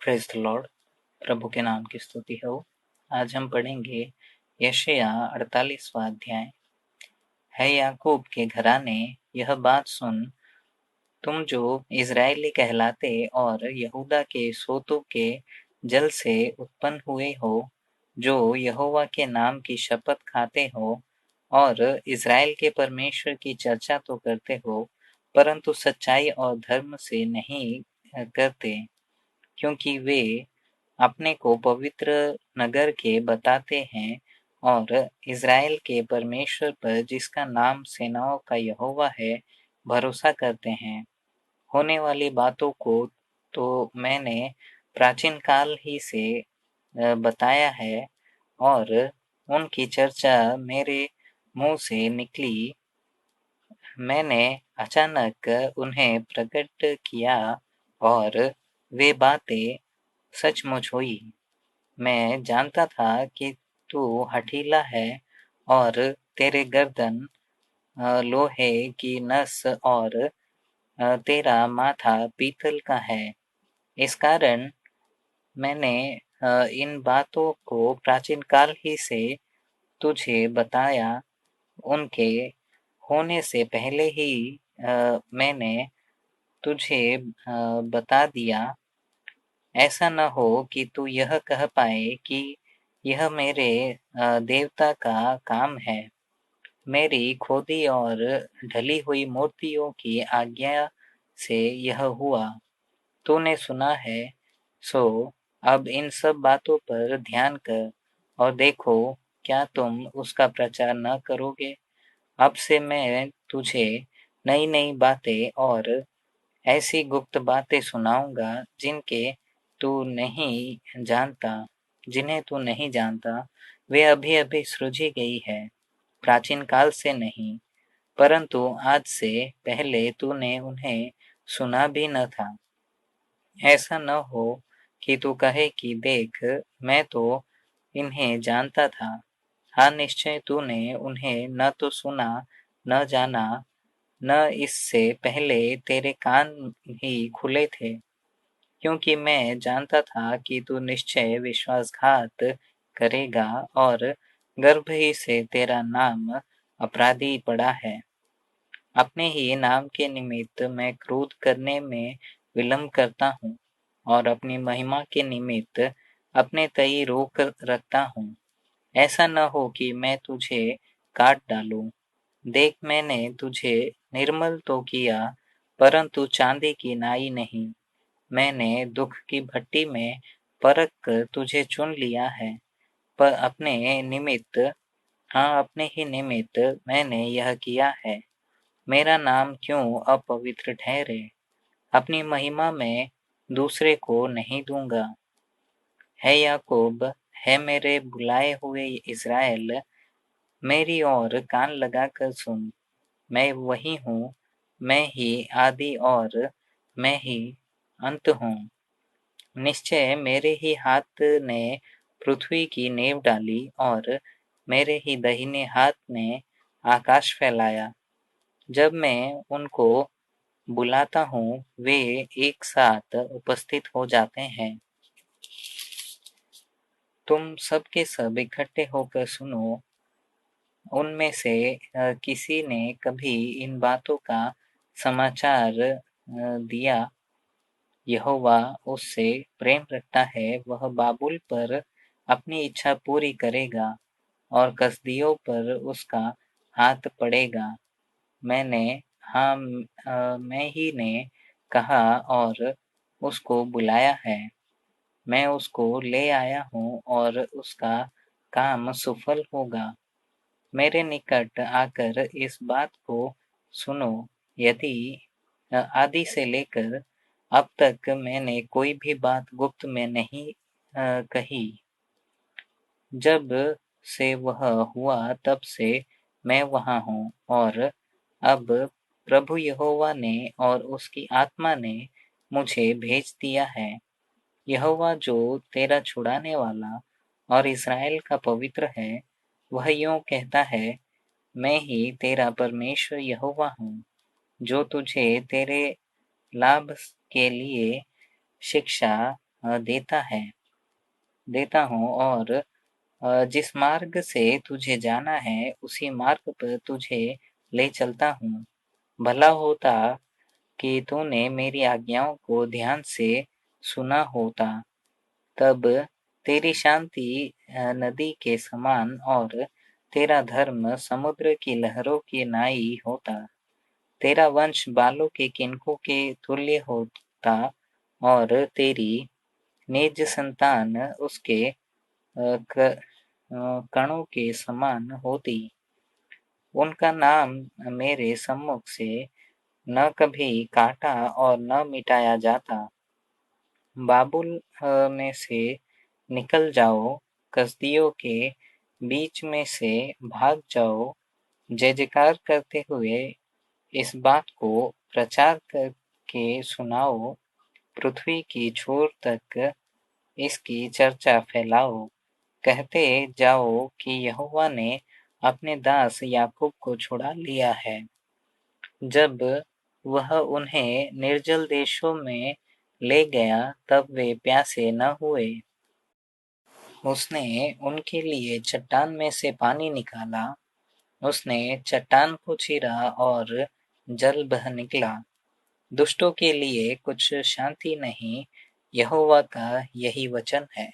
Praise the Lord. प्रभु के नाम की स्तुति हो। आज हम पढ़ेंगे यशायाह 48वां अध्याय। है याकूब के घराने, यह बात सुन, तुम जो इज़राइली कहलाते और यहूदा के सोतों के जल से उत्पन्न हुए हो, जो यहोवा के नाम की शपथ खाते हो और इज़राइल के परमेश्वर की चर्चा तो करते हो, परंतु सच्चाई और धर्म से नहीं करते, क्योंकि वे अपने को पवित्र नगर के बताते हैं और इज़राइल के परमेश्वर पर, जिसका नाम सेनाओं का यहोवा है, भरोसा करते हैं। होने वाली बातों को तो मैंने प्राचीन काल ही से बताया है और उनकी चर्चा मेरे मुँह से निकली। मैंने अचानक उन्हें प्रकट किया और वे बातें सचमुच हुई। मैं जानता था कि तू हठीला है और तेरे गर्दन लोहे की नस और तेरा माथा पीतल का है। इस कारण मैंने इन बातों को प्राचीन काल ही से तुझे बताया। उनके होने से पहले ही मैंने तुझे बता दिया, ऐसा न हो कि तू यह कह पाए कि यह मेरे देवता का काम है। मेरी खोदी और ढली हुई मूर्तियों की आज्ञा से यह हुआ। तूने सुना है, सो अब इन सब बातों पर ध्यान कर और देखो, क्या तुम उसका प्रचार न करोगे? अब से मैं तुझे नई-नई बातें और ऐसी गुप्त बातें सुनाऊंगा जिन्हें तू नहीं जानता। वे अभी-अभी सृजी गई है, प्राचीन काल से नहीं, परंतु आज से पहले तूने उन्हें सुना भी न था। ऐसा न हो कि तू कहे कि देख, मैं तो इन्हें जानता था। हाँ, निश्चय तूने उन्हें न तो सुना, न जाना, न इससे पहले तेरे कान ही खुले थे, क्योंकि मैं जानता था कि तू निश्चय विश्वासघात करेगा और गर्भ ही से तेरा नाम अपराधी पड़ा है। अपने ही नाम के निमित्त मैं क्रोध करने में विलंब करता हूँ और अपनी महिमा के निमित्त अपने तई रोक रखता हूँ। ऐसा न हो कि मैं तुझे काट डालूं। देख, मैंने तुझे निर्मल तो किया, परंतु चांदी की नाई नहीं। मैंने दुख की भट्टी में परख कर तुझे चुन लिया है, पर अपने ही निमित्त मैंने यह किया है। मेरा नाम क्यों अपवित्र ठहरे? अपनी महिमा मैं दूसरे को नहीं दूंगा। है याकूब, है मेरे बुलाए हुए इज़राइल, मेरी ओर कान लगाकर सुन। मैं वही हूँ, मैं ही आदि और मैं ही अंत हूँ। निश्चय मेरे ही हाथ ने पृथ्वी की नींव डाली और मेरे ही दाहिने हाथ ने आकाश फैलाया। जब मैं उनको बुलाता हूँ, वे एक साथ उपस्थित हो जाते हैं। तुम सब के सब इकट्ठे होकर सुनो। उनमें से किसी ने कभी इन बातों का समाचार दिया? यहोवा उससे प्रेम रखता है, वह बाबुल पर अपनी इच्छा पूरी करेगा और कसदियों पर उसका हाथ पड़ेगा। मैं ही ने कहा और उसको बुलाया है। मैं उसको ले आया हूँ और उसका काम सफल होगा। मेरे निकट आकर इस बात को सुनो। यदि आदि से लेकर अब तक मैंने कोई भी बात गुप्त में नहीं कही, जब से वह हुआ तब से मैं वहाँ हूँ। और अब प्रभु यहोवा ने और उसकी आत्मा ने मुझे भेज दिया है। यहोवा जो तेरा छुड़ाने वाला और इज़राइल का पवित्र है, वह यूँ कहता है, मैं ही तेरा परमेश्वर यहोवा हूँ, जो तुझे तेरे लाभ के लिए शिक्षा देता हूँ और जिस मार्ग से तुझे जाना है उसी मार्ग पर तुझे ले चलता हूँ। भला होता कि तूने मेरी आज्ञाओं को ध्यान से सुना होता, तब तेरी शांति नदी के समान और तेरा धर्म समुद्र की लहरों की नाई होता। तेरा वंश बालों के किनकों के तुल्य होता और तेरी निज संतान उसके कणों के समान होती। उनका नाम मेरे सम्मुख से न कभी काटा और न मिटाया जाता। बाबुल में से निकल जाओ, कसदियों के बीच में से भाग जाओ। जय जयकार करते हुए इस बात को प्रचार करके सुनाओ। पृथ्वी की छोर तक इसकी चर्चा फैलाओ। कहते जाओ कि यहोवा ने अपने दास याकूब को छुड़ा लिया है। जब वह उन्हें निर्जल देशों में ले गया तब वे प्यासे न हुए। उसने उनके लिए चट्टान में से पानी निकाला। उसने चट्टान को चीरा और जल बह निकला। दुष्टों के लिए कुछ शांति नहीं, यहोवा का यही वचन है।